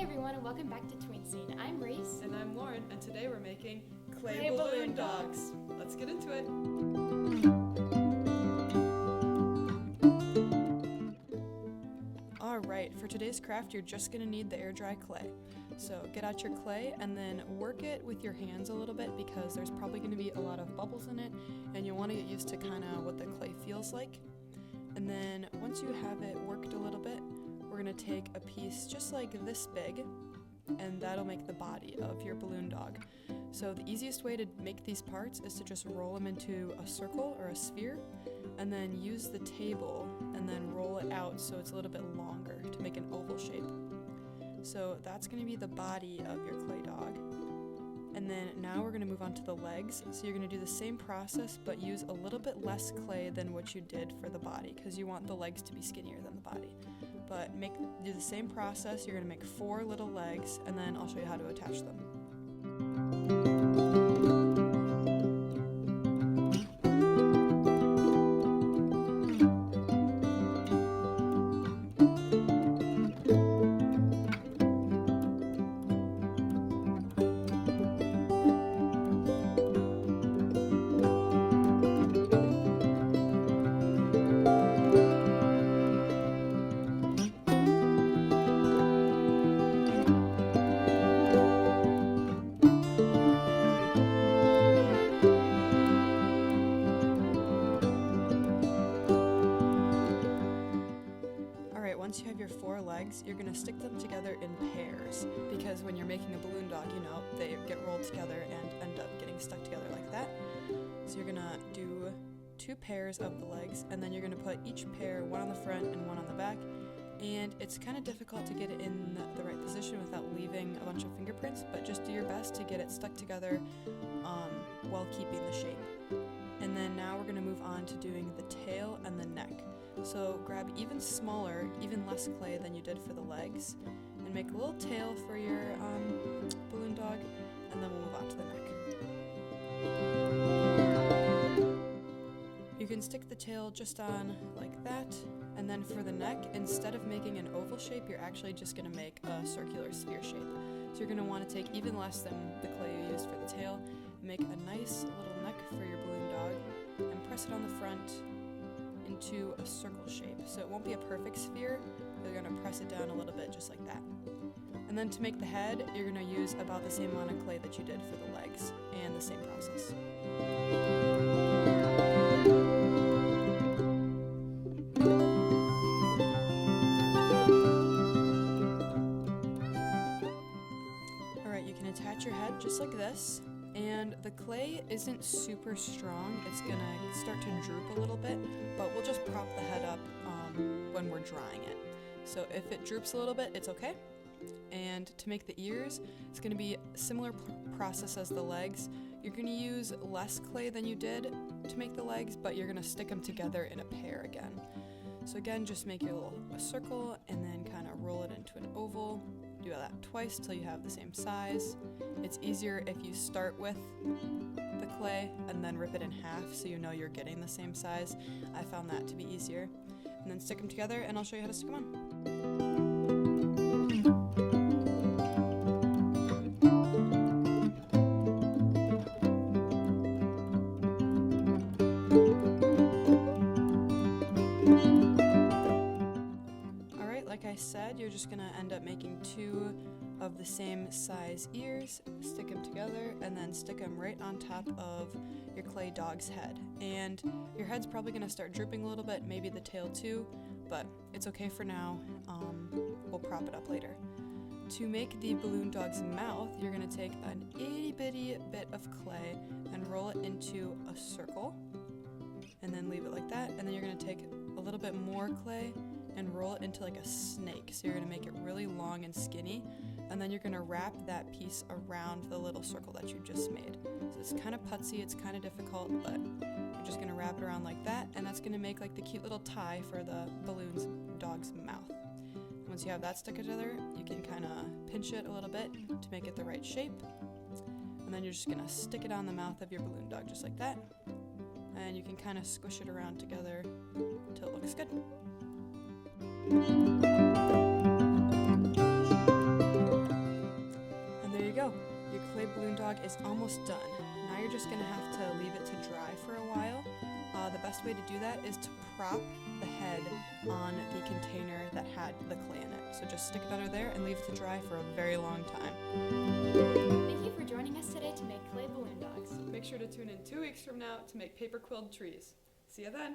everyone, and welcome back to Tween. I'm Reese. And I'm Lauren, and today we're making clay balloon dogs. Let's get into it. Alright, for today's craft, you're just going to need the air dry clay. So get out your clay and then work it with your hands a little bit because there's probably going to be a lot of bubbles in it, and you want to get used to kind of what the clay feels like. And then once you have it worked a little bit, we're going to take a piece just like this big, and that'll make the body of your balloon dog. So the easiest way to make these parts is to just roll them into a circle or a sphere, and then use the table and then roll it out so it's a little bit longer to make an oval shape. So that's going to be the body of your clay dog. And then now we're going to move on to the legs. So you're going to do the same process but use a little bit less clay than what you did for the body because you want the legs to be skinnier than the body. But do the same process. You're going to make 4 little legs, and then I'll show you how to attach them. Once you have your 4 legs, you're going to stick them together in pairs because when you're making a balloon dog, they get rolled together and end up getting stuck together like that. So you're going to do 2 pairs of the legs, and then you're going to put each pair, one on the front and one on the back. And it's kind of difficult to get it in the right position without leaving a bunch of fingerprints, but just do your best to get it stuck together while keeping the shape. And then now we're going to move on to doing the tail and the neck. So grab even smaller, even less clay than you did for the legs, and make a little tail for your balloon dog, and then we'll move on to the neck. You can stick the tail just on like that, and then for the neck, instead of making an oval shape, you're actually just going to make a circular sphere shape. So you're going to want to take even less than the clay you used for the tail, make a nice little neck for your balloon dog, and press it on the front into a circle shape. So it won't be a perfect sphere, you're going to press it down a little bit just like that. And then to make the head, you're going to use about the same amount of clay that you did for the legs, and the same process. Alright, you can attach your head just like this. And the clay isn't super strong, it's going to start to droop a little bit, but we'll just prop the head up when we're drying it. So if it droops a little bit, it's okay. And to make the ears, it's going to be a similar process as the legs. You're going to use less clay than you did to make the legs, but you're going to stick them together in a pair again. So again, just make your a circle and then kind of roll it into an oval. Do that twice till you have the same size. It's easier if you start with the clay and then rip it in half so you know you're getting the same size. I found that to be easier. And then stick them together, and I'll show you how to stick them on. Like I said, you're just going to end up making 2 of the same size ears, stick them together, and then stick them right on top of your clay dog's head. And your head's probably going to start drooping a little bit, maybe the tail too, but it's okay for now. We'll prop it up later. To make the balloon dog's mouth, you're going to take an itty-bitty bit of clay and roll it into a circle, and then leave it like that, and then you're going to take a little bit more clay and roll it into like a snake. So you're going to make it really long and skinny, and then you're going to wrap that piece around the little circle that you just made. So it's kind of putsy, it's kind of difficult, but you're just going to wrap it around like that, and that's going to make like the cute little tie for the balloon's dog's mouth. And once you have that stuck together, you can kind of pinch it a little bit to make it the right shape, and then you're just going to stick it on the mouth of your balloon dog just like that, and you can kind of squish it around together until it looks good. dog is almost done. Now you're just gonna have to leave it to dry for a while. The best way to do that is to prop the head on the container that had the clay in it. So just stick it under there and leave it to dry for a very long time. Thank you for joining us today to make clay balloon dogs. Make sure to tune in 2 weeks from now to make paper quilled trees. See you then!